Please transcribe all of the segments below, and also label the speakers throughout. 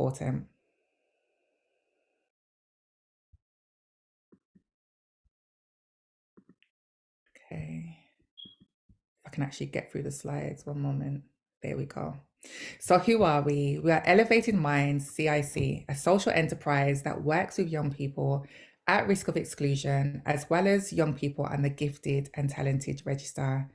Speaker 1: important. Okay, if I can actually get through the slides, one moment. There we go. So who are we? We are Elevated Minds CIC, a social enterprise that works with young people at risk of exclusion, as well as young people and the gifted and talented register.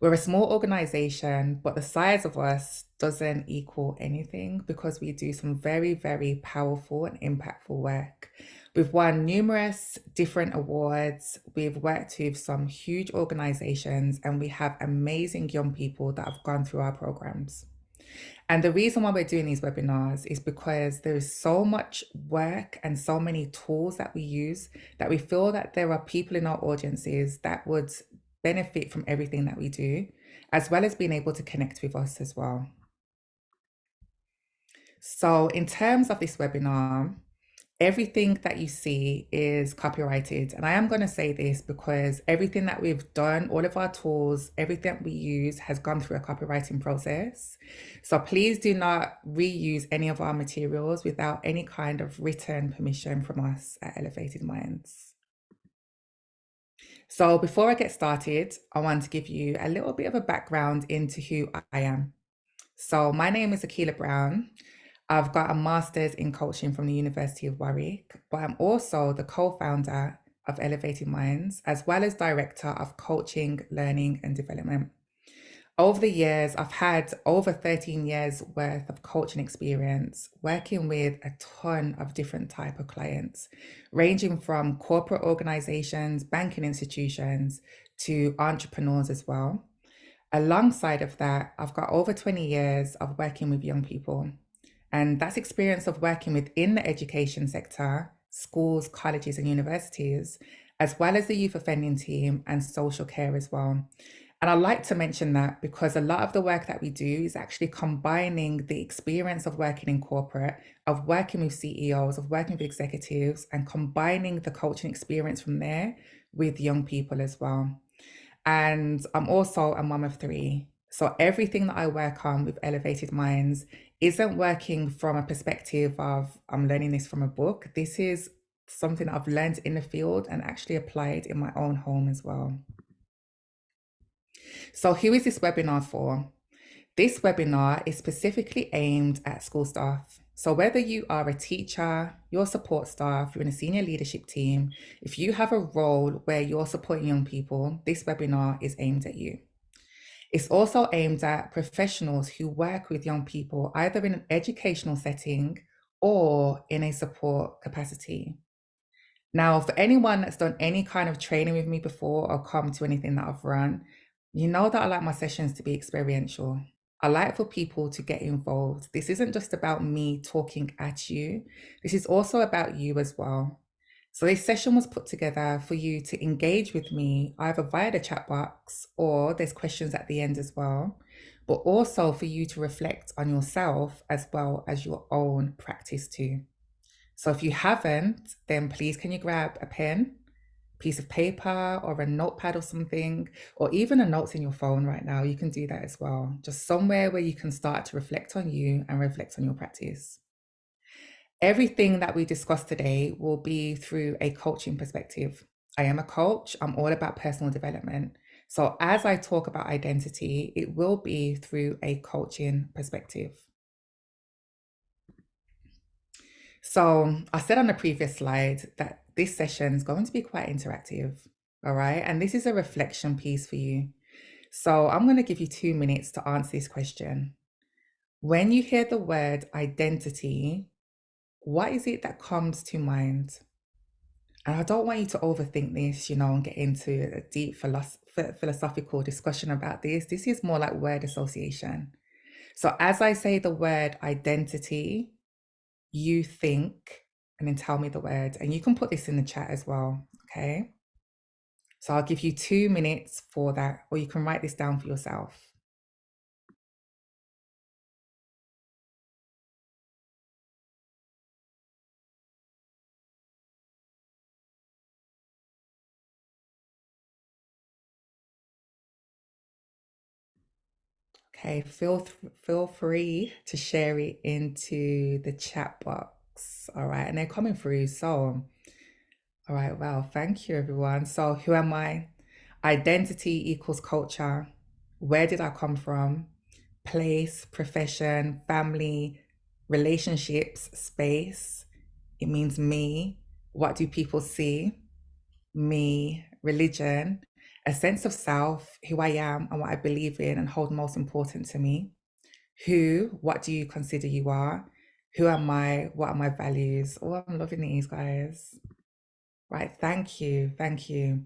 Speaker 1: We're a small organization, but the size of us doesn't equal anything because we do some very, very powerful and impactful work. We've won numerous different awards. We've worked with some huge organizations, and we have amazing young people that have gone through our programs. And the reason why we're doing these webinars is because there is so much work and so many tools that we use that we feel that there are people in our audiences that would benefit from everything that we do, as well as being able to connect with us as well. So in terms of this webinar, everything that you see is copyrighted. And I am going to say this because everything that we've done, all of our tools, everything that we use has gone through a copywriting process. So please do not reuse any of our materials without any kind of written permission from us at Elevated Minds. So before I get started, I want to give you a little bit of a background into who I am. So my name is Akila Brown. I've got a master's in coaching from the University of Warwick, but I'm also the co-founder of Elevated Minds, as well as director of coaching, learning and development. Over the years, I've had over 13 years worth of coaching experience working with a ton of different type of clients, ranging from corporate organizations, banking institutions, to entrepreneurs as well. Alongside of that, I've got over 20 years of working with young people. And that's experience of working within the education sector, schools, colleges, and universities, as well as the youth offending team and social care as well. And I like to mention that because a lot of the work that we do is actually combining the experience of working in corporate, of working with CEOs, of working with executives, and combining the coaching experience from there with young people as well. And I'm also a mum of three. So everything that I work on with Elevated Minds isn't working from a perspective of I'm learning this from a book. This is something I've learned in the field and actually applied in my own home as well. So who is this webinar for? This webinar is specifically aimed at school staff. So whether you are a teacher, your support staff, you're in a senior leadership team, if you have a role where you're supporting young people, this webinar is aimed at you. It's also aimed at professionals who work with young people, either in an educational setting or in a support capacity. Now, for anyone that's done any kind of training with me before or come to anything that I've run, you know that I like my sessions to be experiential. I like for people to get involved. This isn't just about me talking at you. This is also about you as well. So this session was put together for you to engage with me either via the chat box or there's questions at the end as well, but also for you to reflect on yourself as well as your own practice too. So if you haven't, then please can you grab a pen, piece of paper or a notepad or something, or even a notes in your phone right now. You can do that as well. Just somewhere where you can start to reflect on you and reflect on your practice. Everything that we discuss today will be through a coaching perspective. I am a coach. I'm all about personal development. So as I talk about identity, it will be through a coaching perspective. So I said on the previous slide that this session is going to be quite interactive, all right? And this is a reflection piece for you. So I'm going to give you 2 minutes to answer this question. When you hear the word identity, what is it that comes to mind? And I don't want you to overthink this, and get into a deep philosophical discussion about this. This is more like word association. So as I say the word identity, you think, and then tell me the word. And you can put this in the chat as well, okay? So I'll give you 2 minutes for that, or you can write this down for yourself. Okay, feel free to share it into the chat box. All right, and they're coming through. So, all right, well, thank you, everyone. So, who am I? Identity equals culture. Where did I come from? Place, profession, family, relationships, space. It means me. What do people see? Me, religion, a sense of self, who I am and what I believe in and hold most important to me. Who, what do you consider you are? Who am I? What are my values? Oh, I'm loving these, guys. Right, thank you, thank you.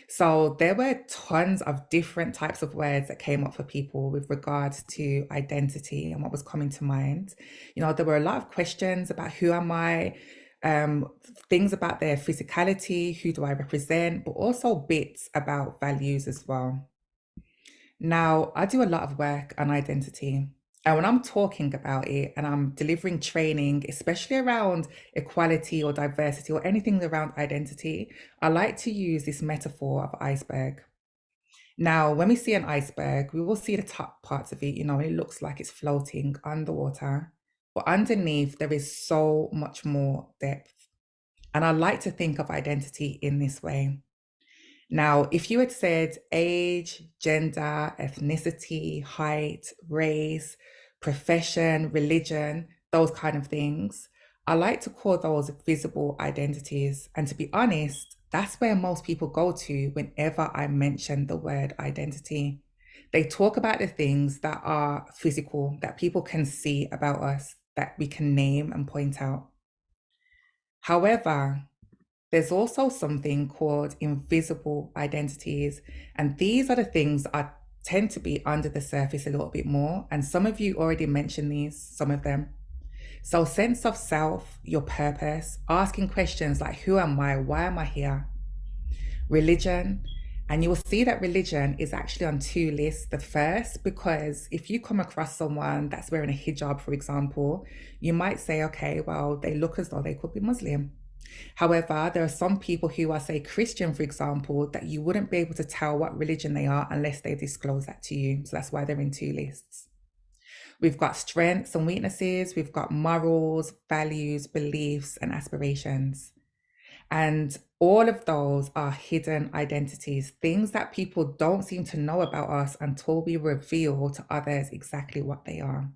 Speaker 1: So there were tons of different types of words that came up for people with regards to identity and what was coming to mind. There were a lot of questions about who am I, um, things about their physicality, who do I represent, but also bits about values as well. Now, I do a lot of work on identity. And when I'm talking about it and I'm delivering training, especially around equality or diversity or anything around identity, I like to use this metaphor of iceberg. Now, when we see an iceberg, we will see the top parts of it, and it looks like it's floating underwater. But underneath, there is so much more depth. And I like to think of identity in this way. Now, if you had said age, gender, ethnicity, height, race, profession, religion, those kind of things, I like to call those visible identities. And to be honest, that's where most people go to whenever I mention the word identity. They talk about the things that are physical, that people can see about us, that we can name and point out. However, there's also something called invisible identities, and these are the things that tend to be under the surface a little bit more. And some of you already mentioned these, some of them. So, sense of self, your purpose, asking questions like, who am I? Why am I here? Religion. And you will see that religion is actually on two lists. The first, because if you come across someone that's wearing a hijab, for example, you might say, okay, well, they look as though they could be Muslim. However, there are some people who are, say, Christian, for example, that you wouldn't be able to tell what religion they are unless they disclose that to you. So that's why they're in two lists. We've got strengths and weaknesses, we've got morals, values, beliefs, and aspirations. And all of those are hidden identities, things that people don't seem to know about us until we reveal to others exactly what they are.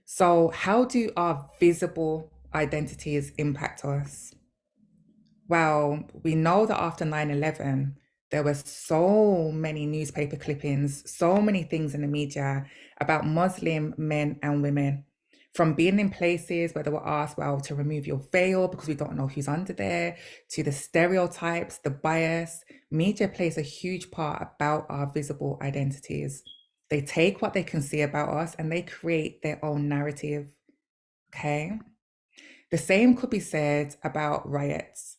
Speaker 1: So, how do our visible identities impact us? Well, we know that after 9/11, there were so many newspaper clippings, so many things in the media about Muslim men and women, from being in places where they were asked, well, to remove your veil because we don't know who's under there, to the stereotypes, the bias. Media plays a huge part about our visible identities. They take what they can see about us and they create their own narrative. Okay. The same could be said about riots.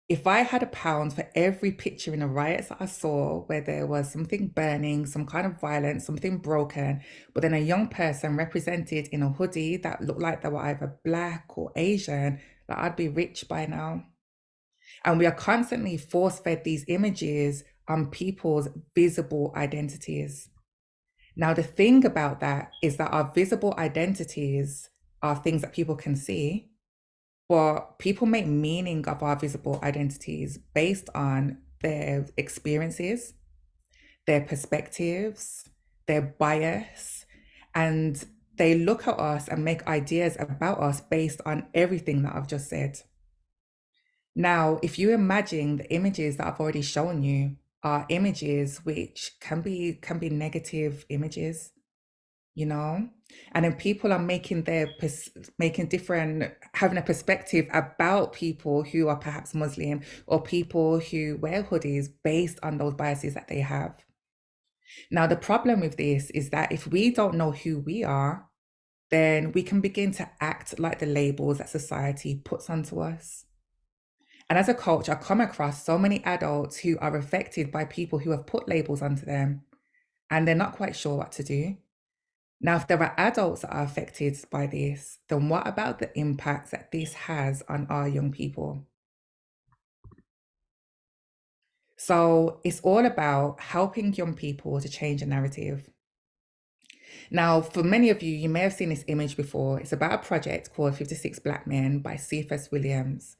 Speaker 1: If I had £1 for every picture in the riots that I saw where there was something burning, some kind of violence, something broken, but then a young person represented in a hoodie that looked like they were either black or Asian, that I'd be rich by now. And we are constantly force fed these images on people's visible identities. Now, the thing about that is that our visible identities are things that people can see, but people make meaning of our visible identities based on their experiences, their perspectives, their bias, and they look at us and make ideas about us based on everything that I've just said. Now, if you imagine the images that I've already shown you are images which can be negative images, you know, and then people are making different, having a perspective about people who are perhaps Muslim or people who wear hoodies based on those biases that they have. Now, the problem with this is that if we don't know who we are, then we can begin to act like the labels that society puts onto us. And as a coach, I come across so many adults who are affected by people who have put labels onto them and they're not quite sure what to do. Now, if there are adults that are affected by this, then what about the impact that this has on our young people? So it's all about helping young people to change the narrative. Now, for many of you, you may have seen this image before. It's about a project called 56 Black Men by Cephas Williams.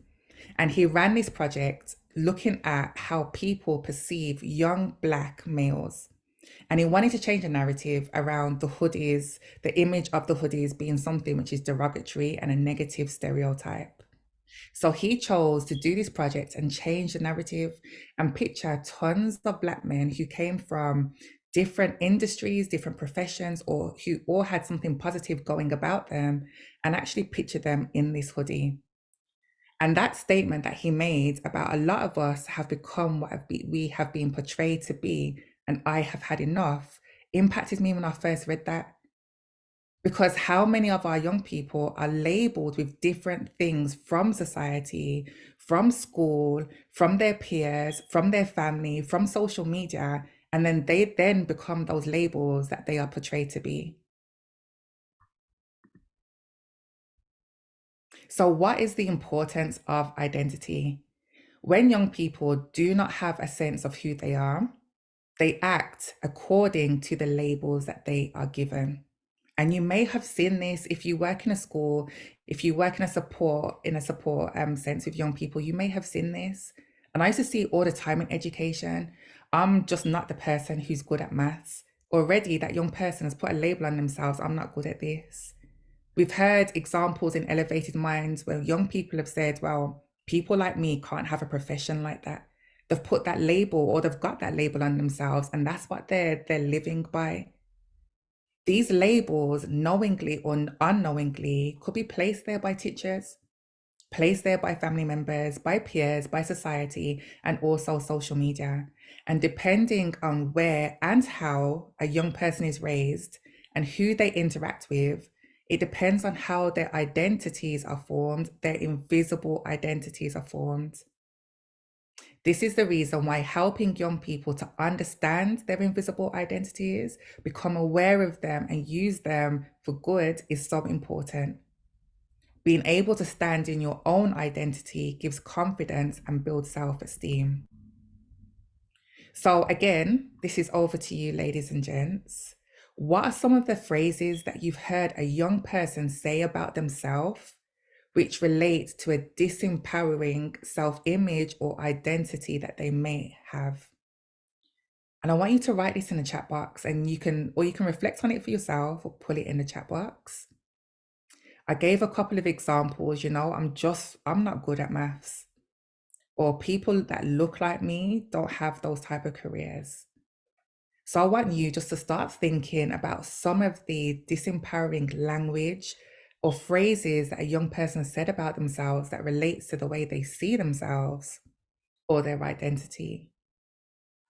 Speaker 1: And he ran this project looking at how people perceive young Black males. And he wanted to change the narrative around the hoodies, the image of the hoodies being something which is derogatory and a negative stereotype. So he chose to do this project and change the narrative and picture tons of Black men who came from different industries, different professions, or who all had something positive going about them, and actually picture them in this hoodie. And that statement that he made about a lot of us have become what we have been portrayed to be, and I have had enough, impacted me when I first read that. Because how many of our young people are labeled with different things from society, from school, from their peers, from their family, from social media, and then they then become those labels that they are portrayed to be. So, what is the importance of identity? When young people do not have a sense of who they are, they act according to the labels that they are given. And you may have seen this if you work in a school, if you work in a support sense with young people, you may have seen this. And I used to see it all the time in education. I'm just not the person who's good at maths. Already that young person has put a label on themselves, I'm not good at this. We've heard examples in Elevated Minds where young people have said, well, people like me can't have a profession like that. They've put that label or they've got that label on themselves, and that's what they're living by. These labels, knowingly or unknowingly, could be placed there by teachers, placed there by family members, by peers, by society, and also social media. And depending on where and how a young person is raised and who they interact with, it depends on how their identities are formed, their invisible identities are formed. This is the reason why helping young people to understand their invisible identities, become aware of them, and use them for good is so important. Being able to stand in your own identity gives confidence and builds self esteem. So, again, this is over to you, ladies and gents. What are some of the phrases that you've heard a young person say about themselves which relate to a disempowering self image or identity that they may have? And I want you to write this in the chat box, and you can reflect on it for yourself or put it in the chat box. I gave a couple of examples, I'm not good at maths, or people that look like me don't have those type of careers. So I want you just to start thinking about some of the disempowering language or phrases that a young person said about themselves that relates to the way they see themselves or their identity.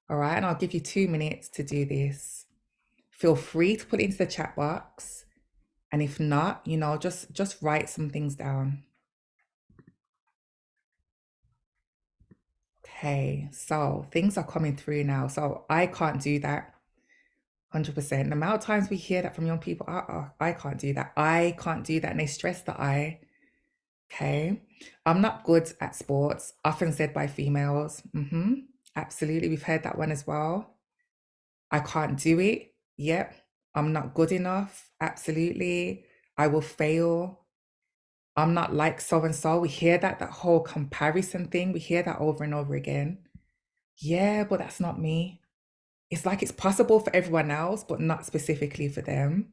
Speaker 1: All right, and I'll give you 2 minutes to do this. Feel free to put it into the chat box. And if not, just write some things down. Okay, so things are coming through now. So I can't do that 100%. The amount of times we hear that from young people, I can't do that. I can't do that. And they stress the I. Okay. I'm not good at sports, often said by females. Absolutely. We've heard that one as well. I can't do it. Yep. I'm not good enough. Absolutely. I will fail. I'm not like so and so. We hear that whole comparison thing. We hear that over and over again. Yeah, but that's not me. It's like it's possible for everyone else, but not specifically for them.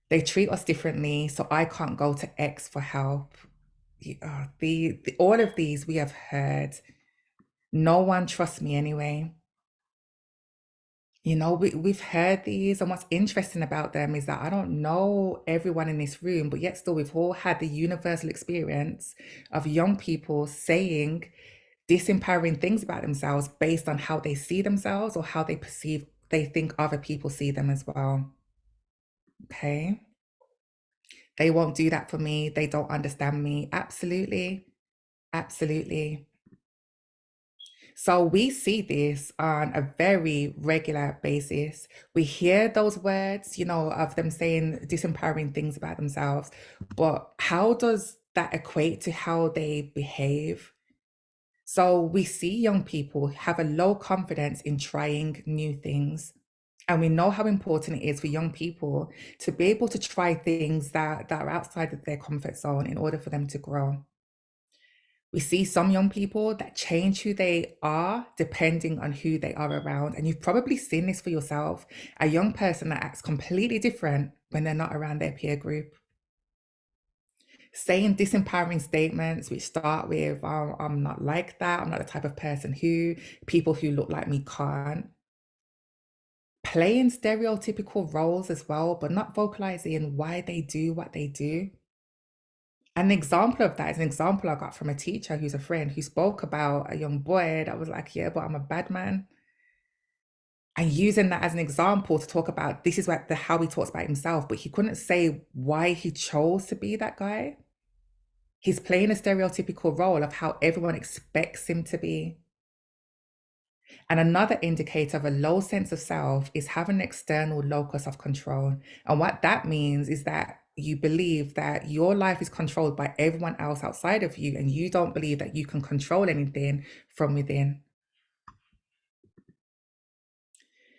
Speaker 1: They treat us differently, so I can't go to X for help. All of these we have heard. No one trusts me anyway. We've heard these, and what's interesting about them is that I don't know everyone in this room, but yet still we've all had the universal experience of young people saying disempowering things about themselves based on how they see themselves or how they think other people see them as well. Okay. They won't do that for me. They don't understand me. Absolutely. Absolutely. So we see this on a very regular basis. We hear those words, of them saying disempowering things about themselves, but how does that equate to how they behave? So we see young people have a low confidence in trying new things. And we know how important it is for young people to be able to try things that are outside of their comfort zone in order for them to grow. We see some young people that change who they are depending on who they are around. And you've probably seen this for yourself, a young person that acts completely different when they're not around their peer group. Saying disempowering statements which start with, oh, I'm not like that, I'm not the type of person who, people who look like me can't. Playing stereotypical roles as well, but not vocalizing why they do what they do. An example of that is an example I got from a teacher who's a friend who spoke about a young boy that was like, yeah, but I'm a bad man. And using that as an example to talk about this is what how he talks about himself, but he couldn't say why he chose to be that guy. He's playing a stereotypical role of how everyone expects him to be. And another indicator of a low sense of self is having an external locus of control. And what that means is that you believe that your life is controlled by everyone else outside of you, and you don't believe that you can control anything from within.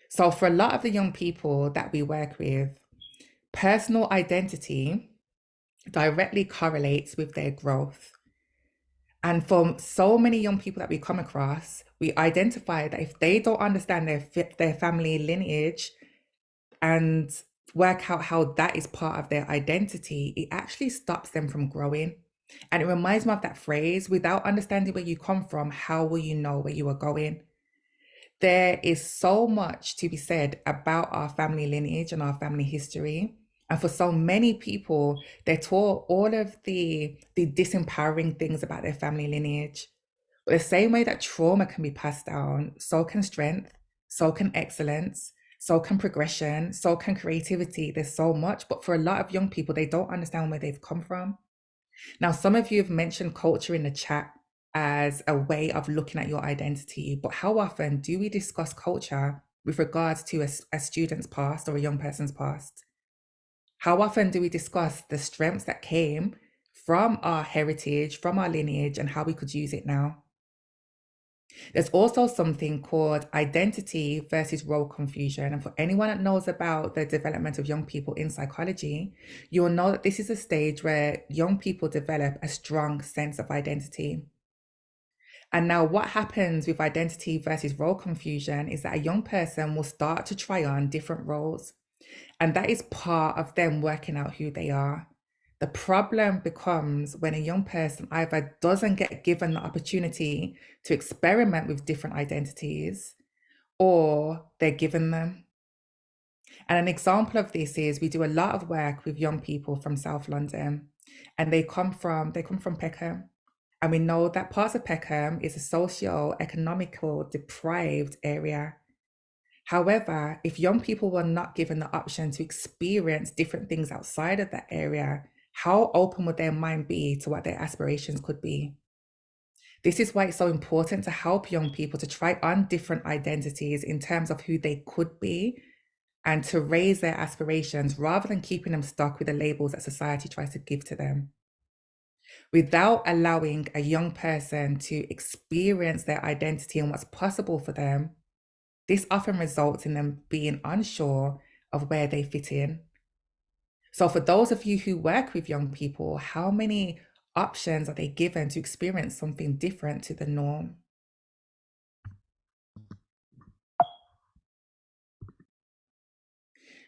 Speaker 1: So, for a lot of the young people that we work with, personal identity directly correlates with their growth. And for so many young people that we come across, we identify that if they don't understand their family lineage and work out how that is part of their identity, it actually stops them from growing. And it reminds me of that phrase, without understanding where you come from, how will you know where you are going? There is so much to be said about our family lineage and our family history. And for so many people, they're taught all of the disempowering things about their family lineage. But the same way that trauma can be passed down, so can strength, so can excellence, so can progression, so can creativity. There's so much. But for a lot of young people, they don't understand where they've come from. Now, some of you have mentioned culture in the chat as a way of looking at your identity, but how often do we discuss culture with regards to a student's past or a young person's past? How often do we discuss the strengths that came from our heritage, from our lineage, and how we could use it now? There's also something called identity versus role confusion. And for anyone that knows about the development of young people in psychology, you will know that this is a stage where young people develop a strong sense of identity. And now, what happens with identity versus role confusion is that a young person will start to try on different roles. And that is part of them working out who they are. The problem becomes when a young person either doesn't get given the opportunity to experiment with different identities or they're given them. And an example of this is we do a lot of work with young people from South London, and they come from Peckham. And we know that parts of Peckham is a socio-economical deprived area. However, if young people were not given the option to experience different things outside of that area, how open would their mind be to what their aspirations could be? This is why it's so important to help young people to try on different identities in terms of who they could be and to raise their aspirations rather than keeping them stuck with the labels that society tries to give to them. Without allowing a young person to experience their identity and what's possible for them, this often results in them being unsure of where they fit in. So, for those of you who work with young people, how many options are they given to experience something different to the norm?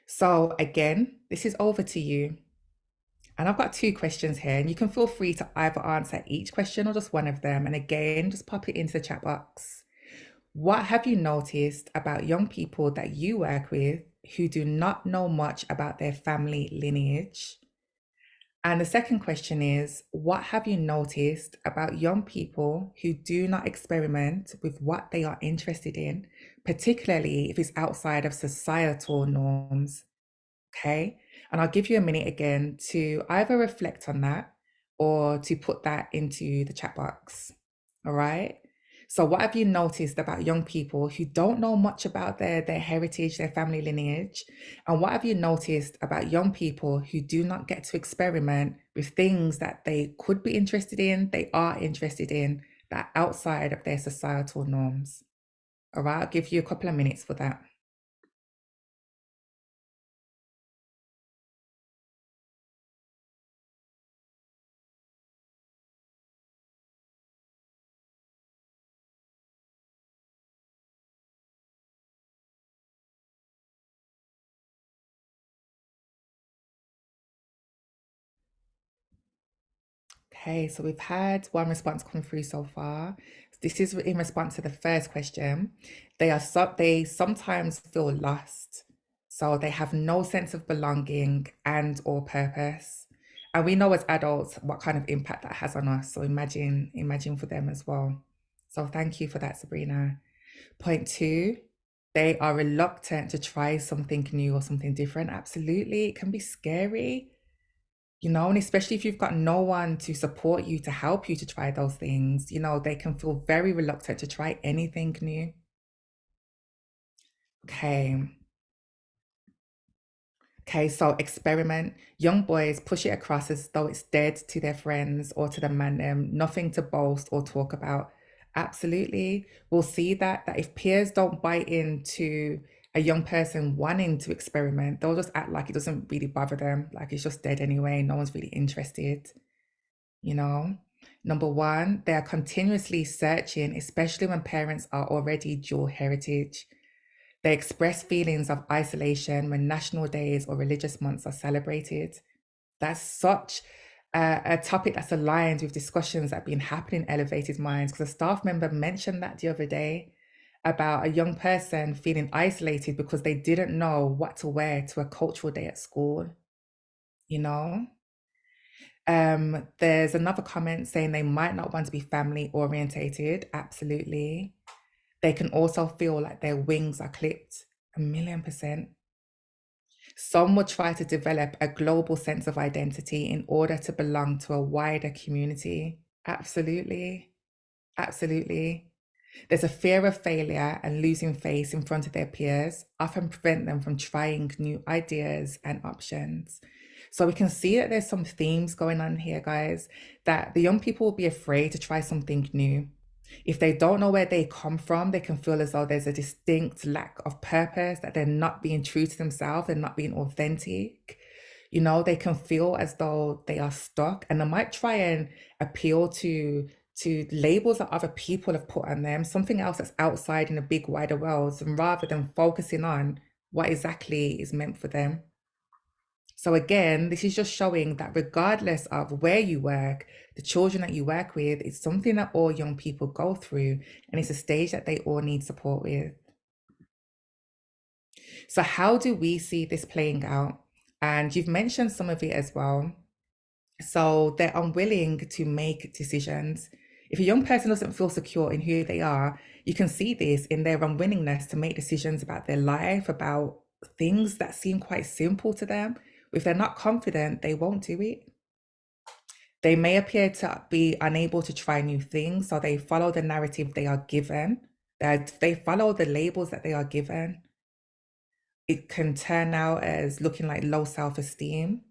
Speaker 1: So, again, this is over to you. And I've got two questions here, and you can feel free to either answer each question or just one of them. And again, just pop it into the chat box. What have you noticed about young people that you work with who do not know much about their family lineage? And the second question is, what have you noticed about young people who do not experiment with what they are interested in, particularly if it's outside of societal norms? Okay. And I'll give you a minute again to either reflect on that or to put that into the chat box. All right. So, what have you noticed about young people who don't know much about their heritage, their family lineage? And what have you noticed about young people who do not get to experiment with things that they could be interested in, they are interested in, that are outside of their societal norms. All right, I'll give you a couple of minutes for that. Okay, so we've had one response come through so far. This is in response to the first question. They sometimes feel lost, so they have no sense of belonging and or purpose. And we know as adults what kind of impact that has on us. So imagine for them as well. So thank you for that, Sabrina. Point two, they are reluctant to try something new or something different. Absolutely, it can be scary, and especially if you've got no one to support you, to help you to try those things, they can feel very reluctant to try anything new. Okay. Okay, so experiment. Young boys push it across as though it's dead to their friends or to the man, nothing to boast or talk about. Absolutely. We'll see that if peers don't buy into a young person wanting to experiment, they'll just act like it doesn't really bother them, like it's just dead anyway. No one's really interested. you know. Number one, they are continuously searching, especially when parents are already dual heritage. They express feelings of isolation when national days or religious months are celebrated. That's such a topic that's aligned with discussions that have been happening in Elevated Minds, because a staff member mentioned that the other day about a young person feeling isolated because they didn't know what to wear to a cultural day at school, you know? There's another comment saying they might not want to be family orientated. Absolutely. They can also feel like their wings are clipped. 1,000,000%. Some will try to develop a global sense of identity in order to belong to a wider community. Absolutely. Absolutely. There's a fear of failure and losing face in front of their peers, often prevent them from trying new ideas and options. So we can see that there's some themes going on here, guys, that the young people will be afraid to try something new. If they don't know where they come from, they can feel as though there's a distinct lack of purpose, that they're not being true to themselves, they're not being authentic. They can feel as though they are stuck, and they might try and appeal to labels that other people have put on them, something else that's outside in a big wider world, and rather than focusing on what exactly is meant for them. So again, this is just showing that regardless of where you work, the children that you work with, it's something that all young people go through, and it's a stage that they all need support with. So how do we see this playing out? And you've mentioned some of it as well. So they're unwilling to make decisions. If a young person doesn't feel secure in who they are, you can see this in their unwillingness to make decisions about their life, about things that seem quite simple to them. If they're not confident, they won't do it. They may appear to be unable to try new things, so they follow the narrative they are given, that they follow the labels that they are given. It can turn out as looking like low self-esteem,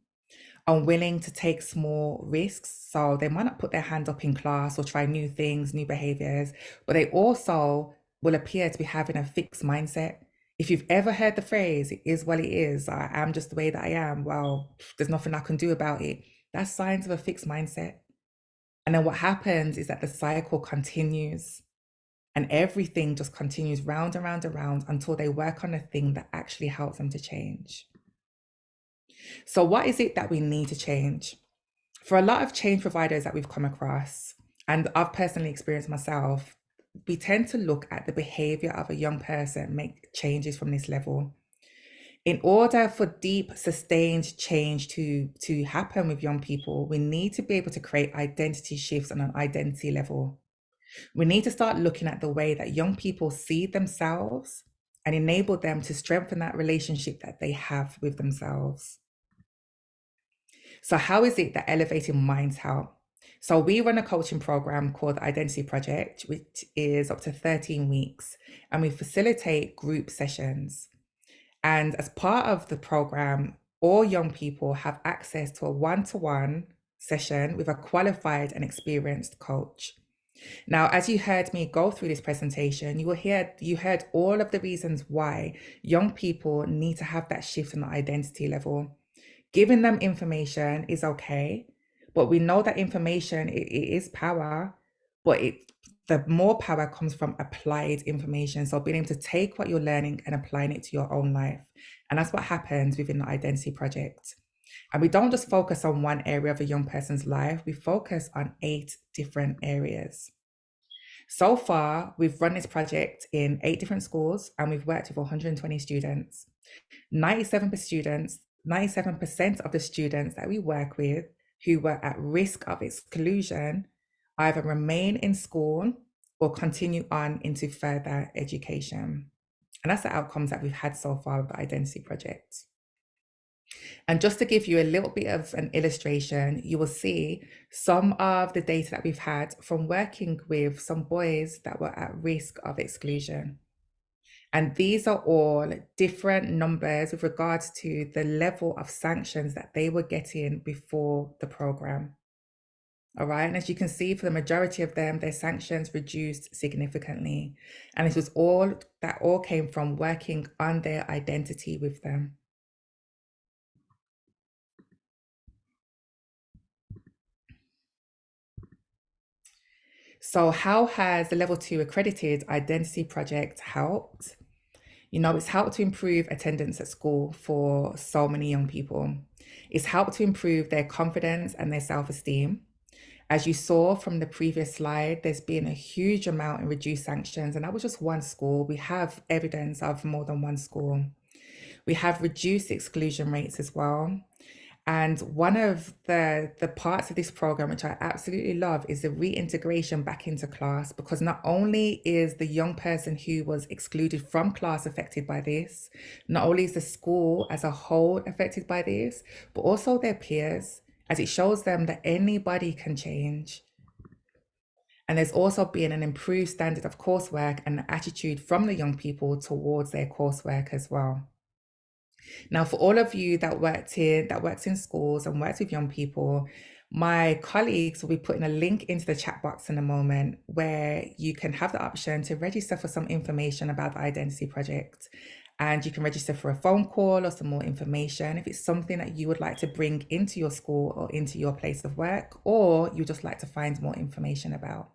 Speaker 1: unwilling to take small risks. So they might not put their hand up in class or try new things, new behaviors, but they also will appear to be having a fixed mindset. If you've ever heard the phrase, it is what it is, I am just the way that I am, well, there's nothing I can do about it. That's signs of a fixed mindset. And then what happens is that the cycle continues, and everything just continues round and round and round until they work on a thing that actually helps them to change. So, what is it that we need to change? For a lot of change providers that we've come across, and I've personally experienced myself, we tend to look at the behavior of a young person, make changes from this level. In order for deep, sustained change to happen with young people, we need to be able to create identity shifts on an identity level. We need to start looking at the way that young people see themselves and enable them to strengthen that relationship that they have with themselves. So how is it that Elevating Minds help? So we run a coaching program called the Identity Project, which is up to 13 weeks, and we facilitate group sessions. And as part of the program, all young people have access to a one-to-one session with a qualified and experienced coach. Now, as you heard me go through this presentation, you heard all of the reasons why young people need to have that shift in the identity level. Giving them information is okay, but we know that information it is power, but the more power comes from applied information. So being able to take what you're learning and applying it to your own life. And that's what happens within the Identity Project. And we don't just focus on one area of a young person's life, we focus on 8 different areas. So far, we've run this project in 8 different schools and we've worked with 120 students. 97% of the students that we work with who were at risk of exclusion either remain in school or continue on into further education. And that's the outcomes that we've had so far with the Identity Project. And just to give you a little bit of an illustration, you will see some of the data that we've had from working with some boys that were at risk of exclusion. And these are all different numbers with regards to the level of sanctions that they were getting before the program. All right. And as you can see, for the majority of them, their sanctions reduced significantly. And this was all came from working on their identity with them. So how has the level 2 accredited identity project helped? It's helped to improve attendance at school for so many young people. It's helped to improve their confidence and their self-esteem. As you saw from the previous slide, there's been a huge amount in reduced sanctions, and that was just one school. We have evidence of more than one school. We have reduced exclusion rates as well. And one of the parts of this program, which I absolutely love, is the reintegration back into class, because not only is the young person who was excluded from class affected by this, not only is the school as a whole affected by this, but also their peers, as it shows them that anybody can change. And there's also been an improved standard of coursework and attitude from the young people towards their coursework as well. Now, for all of you that works in schools and works with young people, my colleagues will be putting a link into the chat box in a moment where you can have the option to register for some information about the Identity Project. And you can register for a phone call or some more information if it's something that you would like to bring into your school or into your place of work, or you just like to find more information about.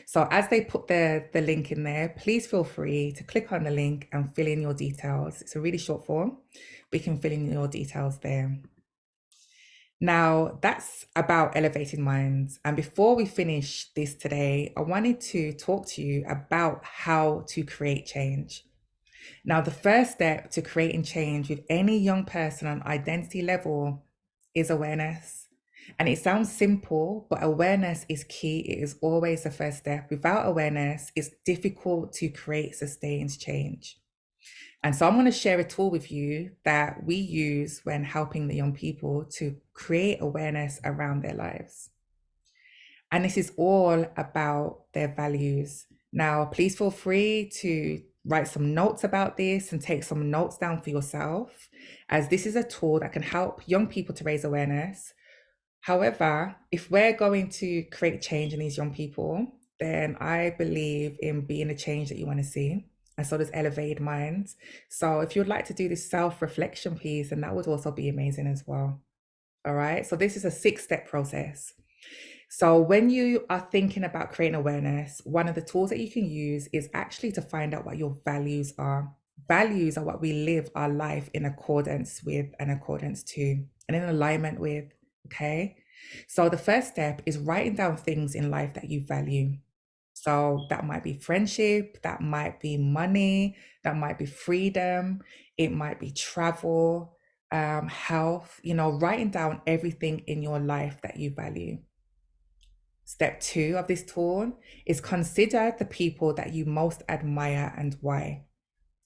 Speaker 1: So as they put the link in there, please feel free to click on the link and fill in your details. It's a really short form, but you can fill in your details there. Now, that's about Elevating Minds. And before we finish this today, I wanted to talk to you about how to create change. Now, the first step to creating change with any young person on identity level is awareness. And it sounds simple, but awareness is key. It is always the first step. Without awareness, it's difficult to create sustained change. And so I'm going to share a tool with you that we use when helping the young people to create awareness around their lives. And this is all about their values. Now, please feel free to write some notes about this and take some notes down for yourself, as this is a tool that can help young people to raise awareness. However, if we're going to create change in these young people, then I believe in being the change that you want to see. And so does Elevated Minds. So if you'd like to do this self-reflection piece, then that would also be amazing as well. All right. So this is a 6-step process. So when you are thinking about creating awareness, one of the tools that you can use is actually to find out what your values are. Values are what we live our life in accordance with and accordance to and in alignment with. Okay. So the first step is writing down things in life that you value. So that might be friendship, that might be money, that might be freedom, it might be travel, health, writing down everything in your life that you value. Step 2 of this tool is consider the people that you most admire and why.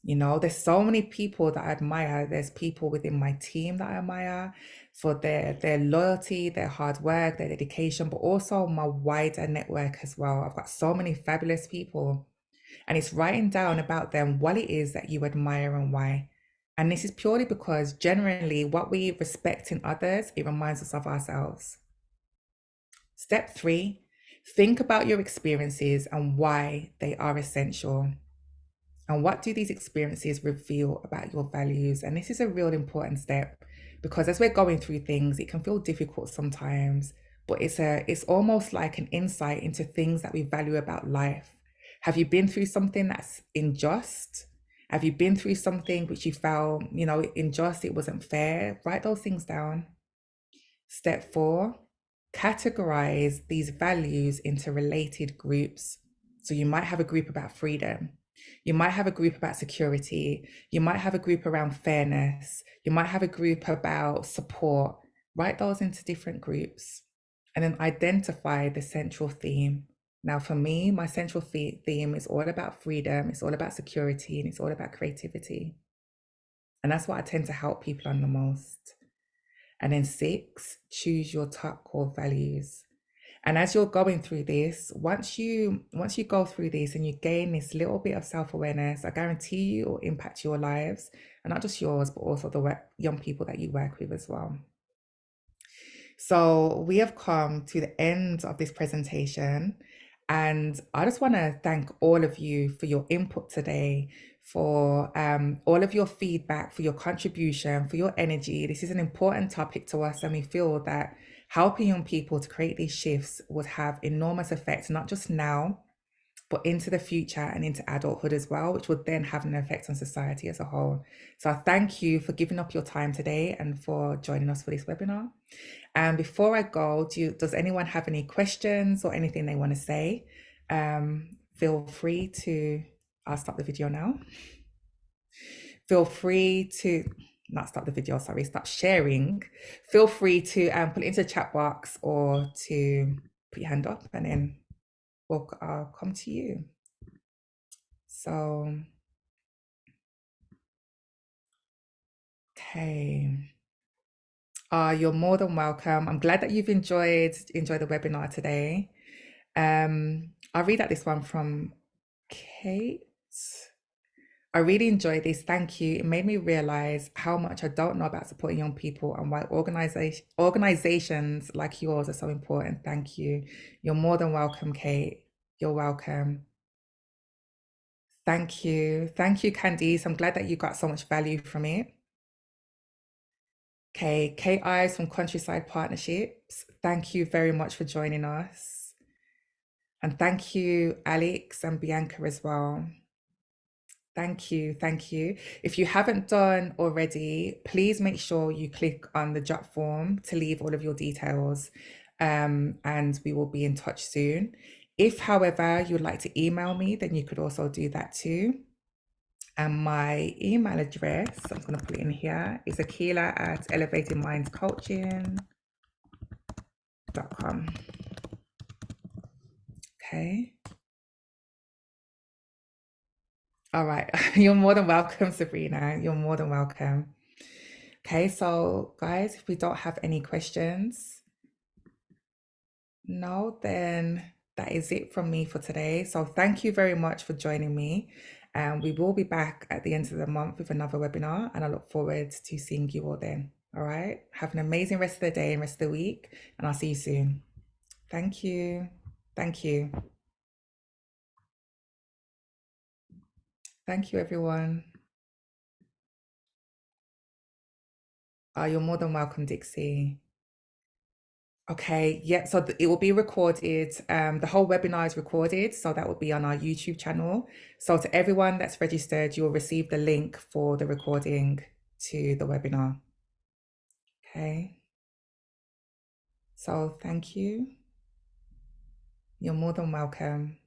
Speaker 1: There's so many people that I admire. There's people within my team that I admire for their loyalty, their hard work, their dedication, but also my wider network as well. I've got so many fabulous people, and it's writing down about them what it is that you admire and why. And this is purely because generally what we respect in others, it reminds us of ourselves. Step 3, Think about your experiences and why they are essential. And what do these experiences reveal about your values? And this is a real important step because as we're going through things, it can feel difficult sometimes, but it's almost like an insight into things that we value about life. Have you been through something that's unjust? Have you been through something which you felt, unjust, it wasn't fair? Write those things down. Step 4, categorize these values into related groups. So you might have a group about freedom. You might have a group about security. You might have a group around fairness. You might have a group about support. Write those into different groups and then identify the central theme. Now, for me, my central theme is all about freedom, it's all about security, and it's all about creativity. And that's what I tend to help people on the most. And then 6, choose your top core values. And as you're going through this, once you go through this and you gain this little bit of self-awareness, I guarantee you it will impact your lives, and not just yours, but also the young people that you work with as well. So we have come to the end of this presentation, and I just want to thank all of you for your input today, for all of your feedback, for your contribution, for your energy. This is an important topic to us, and we feel that helping young people to create these shifts would have enormous effects, not just now, but into the future and into adulthood as well, which would then have an effect on society as a whole. So I thank you for giving up your time today and for joining us for this webinar. And before I go, does anyone have any questions or anything they want to say? Feel free to, I'll stop the video now. Feel free to, not stop the video, sorry, stop sharing. Feel free to put it into the chat box or to put your hand up and then I'll come to you. So, okay. You're more than welcome. I'm glad that you've enjoyed the webinar today. I'll read out this one from Kate. I really enjoyed this. Thank you. It made me realize how much I don't know about supporting young people and why organizations like yours are so important. Thank you. You're more than welcome, Kate. You're welcome. Thank you. Thank you, Candice. I'm glad that you got so much value from it. Okay, Kate Ives from Countryside Partnerships. Thank you very much for joining us. And thank you, Alex and Bianca as well. Thank you. Thank you. If you haven't done already, please make sure you click on the jot form to leave all of your details, and we will be in touch soon. If, however, you'd like to email me, then you could also do that too. And my email address, I'm going to put it in here, is akila@elevatingmindscoaching.com. Okay. All right. You're more than welcome, Sabrina. You're more than welcome. Okay, so guys, if we don't have any questions, no, then that is it from me for today. So thank you very much for joining me. And we will be back at the end of the month with another webinar, and I look forward to seeing you all then. All right. Have an amazing rest of the day and rest of the week, and I'll see you soon. Thank you. Thank you. Thank you, everyone. You're more than welcome, Dixie. Okay, yeah, so it will be recorded. The whole webinar is recorded, so that will be on our YouTube channel. So to everyone that's registered, you'll receive the link for the recording to the webinar. Okay. So thank you. You're more than welcome.